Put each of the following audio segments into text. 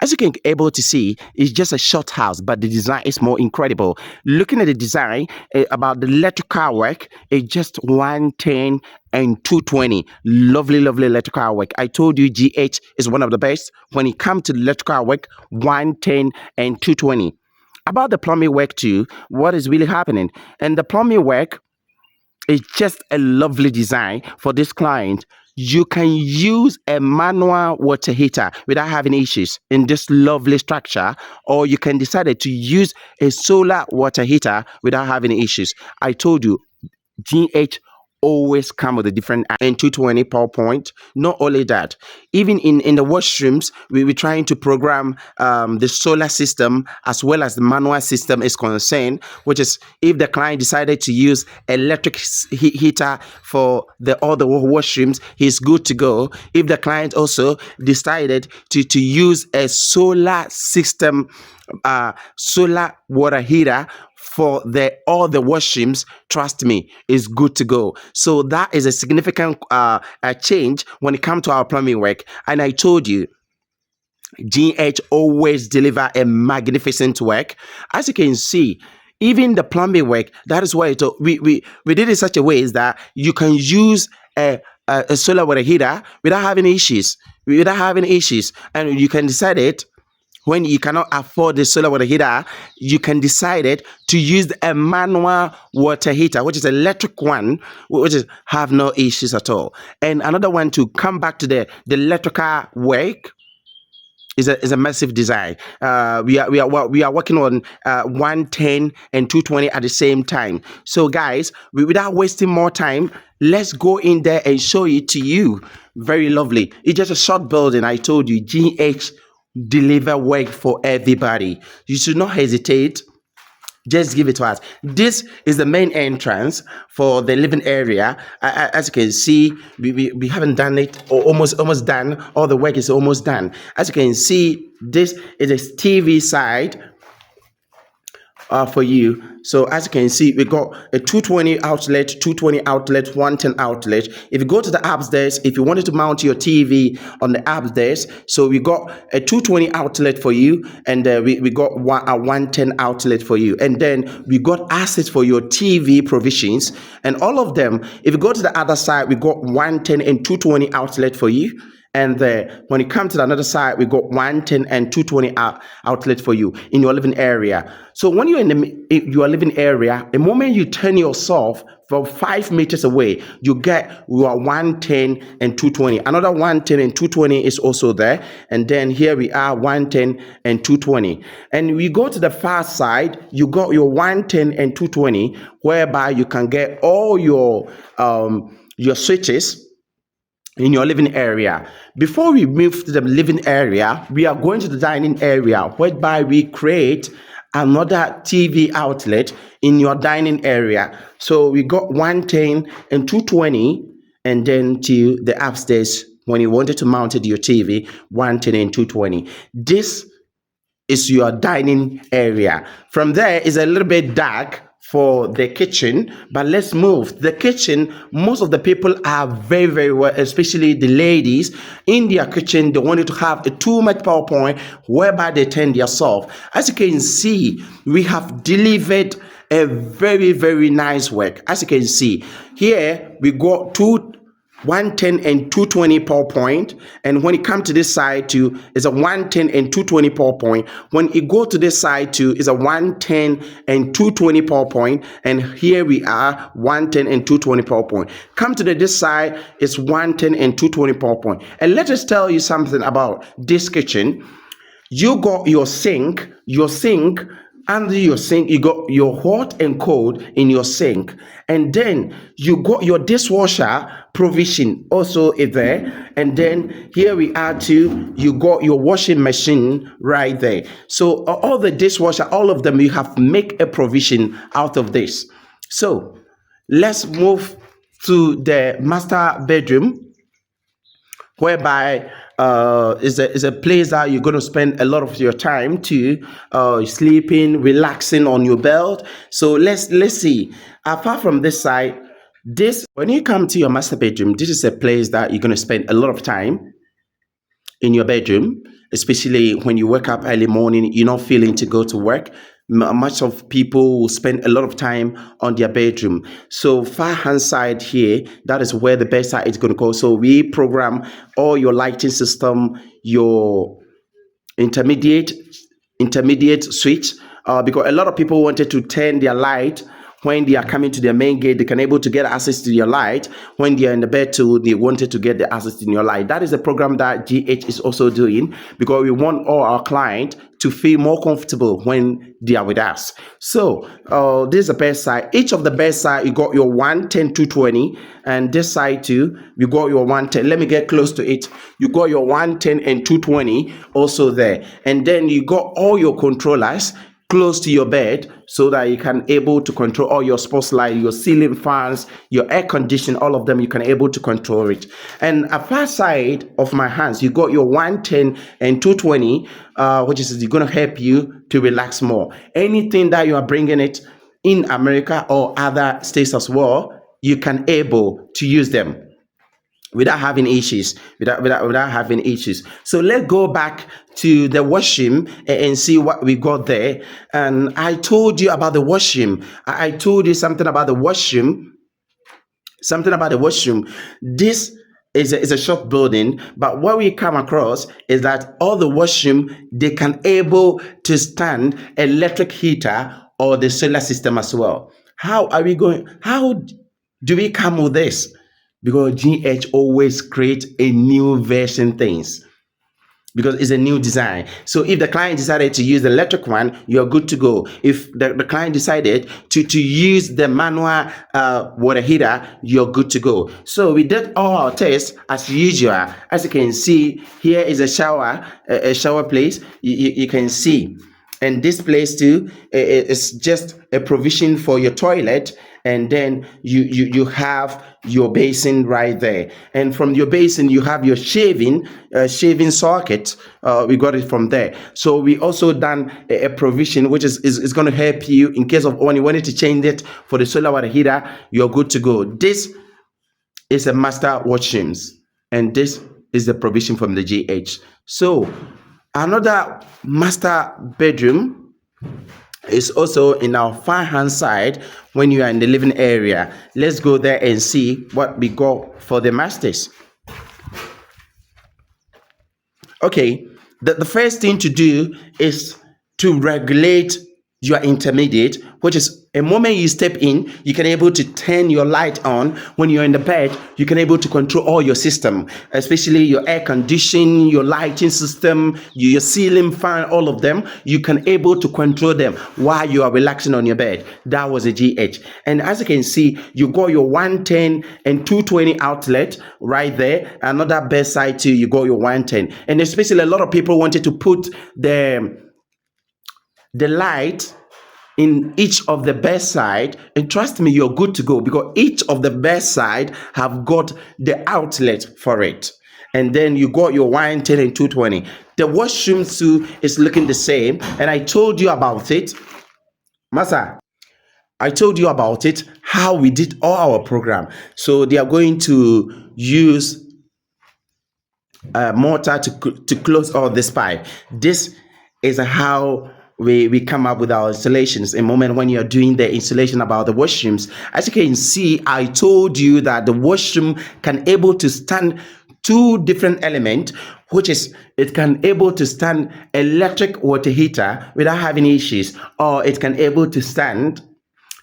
As you can able to see, it's just a short house, but the design is more incredible. Looking at the design about the electrical work, it's just 110 and 220. Lovely, lovely electrical work. I told you GH is one of the best when it comes to electrical work, 110 and 220. About the plumbing work too, what is really happening? And the plumbing work, it's just a lovely design for this client. You can use a manual water heater without having issues in this lovely structure, or you can decide to use a solar water heater without having issues. I told you, GH always come with a different and 220 PowerPoint. Not only that, even in the washrooms, we were trying to program the solar system as well as the manual system is concerned, which is if the client decided to use electric heater for all the washrooms, he's good to go. If the client also decided to use a solar system, solar water heater for all the washrooms, trust me, is good to go. So that is a significant change when it comes to our plumbing work. And I told you, GH always deliver a magnificent work. As you can see, even the plumbing work, that is why we did it in such a way is that you can use a solar water heater without having issues. And you can decide it. When you cannot afford the solar water heater, you can decide it to use a manual water heater, which is an electric one, which is have no issues at all. And another one, to come back to the electrical work, is a massive design. We are working on 110 and 220 at the same time. So guys, without wasting more time, let's go in there and show it to you. Very lovely. It's just a short building. I told you, GH deliver work for everybody. You should not hesitate. Just give it to us. This is the main entrance for the living area. As you can see, we haven't done it, or almost done. All the work is almost done. As you can see, this is a TV side for you. So as you can see, we got a 220 outlet, 110 outlet. If you go to the upstairs, if you wanted to mount your TV on the upstairs, so we got a 220 outlet for you, and we got a 110 outlet for you, and then we got assets for your TV provisions, and all of them. If you go to the other side, we got 110 and 220 outlet for you. And when it comes to the another side, we got 110 and 220 outlet for you in your living area. So when you're in your living area, the moment you turn yourself from 5 meters away, you get your 110 and 220. Another 110 and 220 is also there. And then here we are, 110 and 220. And we go to the far side, you got your 110 and 220, whereby you can get all your switches in your living area. Before we move to the living area, we are going to the dining area, whereby we create another TV outlet in your dining area. So we got 110 and 220, and then to the upstairs when you wanted to mount it your TV, 110 and 220. This is your dining area. From there is a little bit dark for the kitchen, but let's move. The kitchen, most of the people are very, very well, especially the ladies in their kitchen. They wanted to have a too much PowerPoint whereby they turn their soft. As you can see, we have delivered a very, very nice work. As you can see here, we got 110 and 220 PowerPoint, and when it comes to this side too, it's a 110 and 220 PowerPoint. When it go to this side too, it's a 110 and 220 PowerPoint, and here we are, 110 and 220 PowerPoint. Come to this side, it's 110 and 220 PowerPoint. And let us tell you something about this kitchen. You got your sink, under your sink, you got your hot and cold in your sink, and then you got your dishwasher provision also is there, and then here we are too, you got your washing machine right there. So all the dishwasher, all of them, you have make a provision out of this. So let's move to the master bedroom, whereby is a place that you're going to spend a lot of your time to sleeping, relaxing on your bed. So let's see. Apart from this side, when you come to your master bedroom, this is a place that you're going to spend a lot of time in your bedroom. especially when you wake up early morning, you're not feeling to go to work. Much of people will spend a lot of time on their bedroom. So far hand side here, that is where the bedside is going to go. So we program all your lighting system, your intermediate intermediate switch, because a lot of people wanted to turn their light when they are coming to their main gate. They can able to get access to your light. When they are in the bed too, they wanted to get the access to your light. That is the program that GH is also doing, because we want all our clients to feel more comfortable when they are with us. So this is the best side. Each of the best side, you got your 110, 220, and this side too, you got your 110. Let me get close to it. You got your 110 and 220 also there. And then you got all your controllers close to your bed, so that you can able to control all your sports light, your ceiling fans, your air condition, all of them, you can able to control it. And at far side of my hands, you got your 110 and 220, which is going to help you to relax more. Anything that you are bringing it in America or other states as well, you can able to use them without having issues, without having issues. So let's go back to the washroom and see what we got there. And I told you about the washroom. I told you something about the washroom. This is a short building, but what we come across is that all the washroom, they can able to stand electric heater or the solar system as well. How do we come with this? Because GH always create a new version things, because it's a new design. So if the client decided to use the electric one, you're good to go. If the client decided to use the manual water heater, you're good to go. So we did all our tests as usual. As you can see, here is a shower place. You can see. And this place too is just a provision for your toilet, and then you have your basin right there. And from your basin, you have your shaving socket. We got it from there. So we also done a provision which is going to help you in case of when you wanted to change it for the solar water heater. You're good to go. This is a master washrooms, and this is the provision from the GH. So another master bedroom is also in our far hand side when you are in the living area. Let's go there and see what we got for the masters. Okay, the first thing to do is to regulate your intermediate, which is a moment you step in, you can able to turn your light on. When you're in the bed, you can able to control all your system, especially your air conditioning, your lighting system, your ceiling fan, all of them. You can able to control them while you are relaxing on your bed. That was a GH. And as you can see, you got your 110 and 220 outlet right there. Another bedside too, you got your 110. And especially a lot of people wanted to put the light in each of the bedside, and trust me, you're good to go, because each of the bedside have got the outlet for it. And then you got your 110 and 220. The washroom too is looking the same, and I told you about it, Masa. I told you about it, how we did all our program. So they are going to use mortar to close all this pipe. This is how we come up with our installations. A moment when you're doing the installation about the washrooms, as you can see, I told you that the washroom can able to stand two different elements, which is it can able to stand electric water heater without having issues, or it can able to stand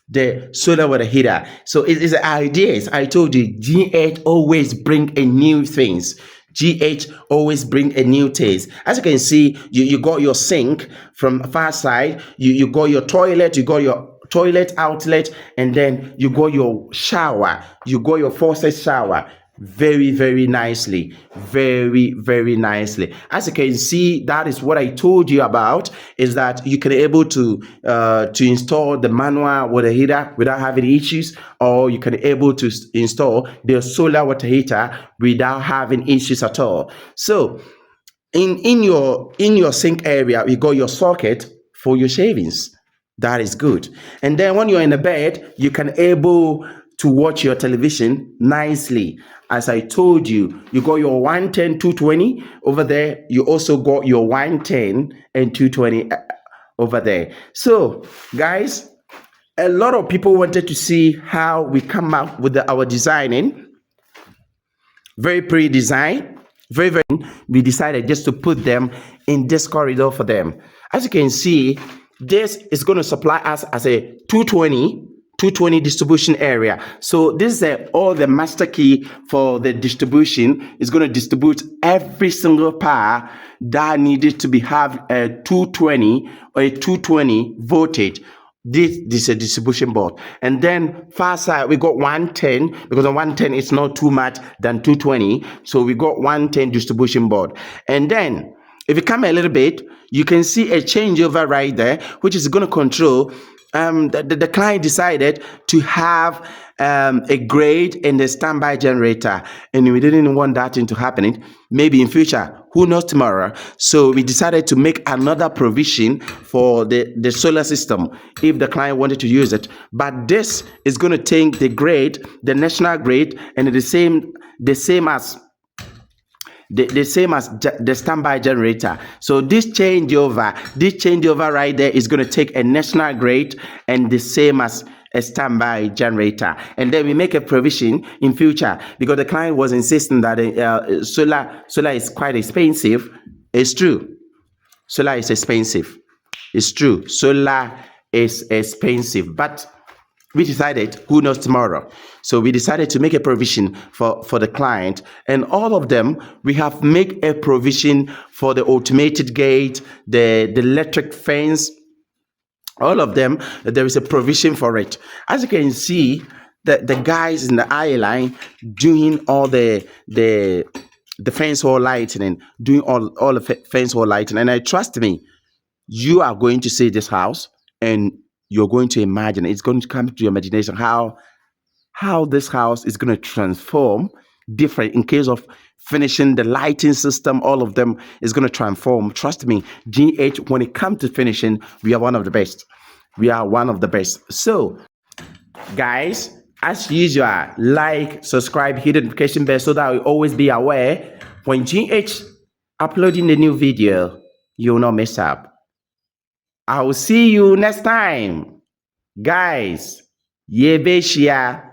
the solar water heater. So it is ideas. I told you, GH always bring a new things. GH always bring a new taste. As you can see, you got your sink from far side, you got your toilet, you got your toilet outlet, and then you got your shower, you got your faucet shower. Very, very nicely. Very, very nicely. As you can see, that is what I told you about, is that you can able to install the manual water heater without having issues, or you can able to install the solar water heater without having issues at all. So in your sink area, you got your socket for your shavings. That is good. And then when you're in the bed, you can able to watch your television nicely. As I told you, you got your 110, 220 over there. You also got your 110 and 220 over there. So, guys, a lot of people wanted to see how we come up with our designing. Very pretty design. Very. We decided just to put them in this corridor for them. As you can see, this is going to supply us as a 220 distribution area. So this is all the master key for the distribution. Is going to distribute every single power that needed to be have a 220 or a 220 voltage. This is a distribution board. And then far side, we got 110, because on 110 it's not too much than 220. So we got 110 distribution board. And then if you come a little bit, you can see a changeover right there, which is going to control. The client decided to have a grade and a standby generator, and we didn't want that thing to happen. Maybe in future, who knows tomorrow? So we decided to make another provision for the solar system if the client wanted to use it. But this is going to take the grade, the national grade, and the same as the standby generator. So this changeover right there is going to take a national grade and the same as a standby generator. And then we make a provision in future, because the client was insisting that solar is quite expensive. It's true. Solar is expensive. It's true. Solar is expensive. But we decided, who knows tomorrow? So we decided to make a provision for the client. And all of them, we have made a provision for the automated gate, the electric fence. All of them, there is a provision for it. As you can see, the guys in the eye line doing all the fence wall lighting, doing all the fence wall lighting. And I trust me, you are going to see this house and you're going to imagine, it's going to come to your imagination how this house is going to transform different in case of finishing the lighting system. All of them is going to transform. Trust me, GH, when it comes to finishing, we are one of the best. We are one of the best. So, guys, as usual, like, subscribe, hit the notification bell so that you always be aware when GH uploading the new video, you will not mess up. I will see you next time. Guys, Yebeshia.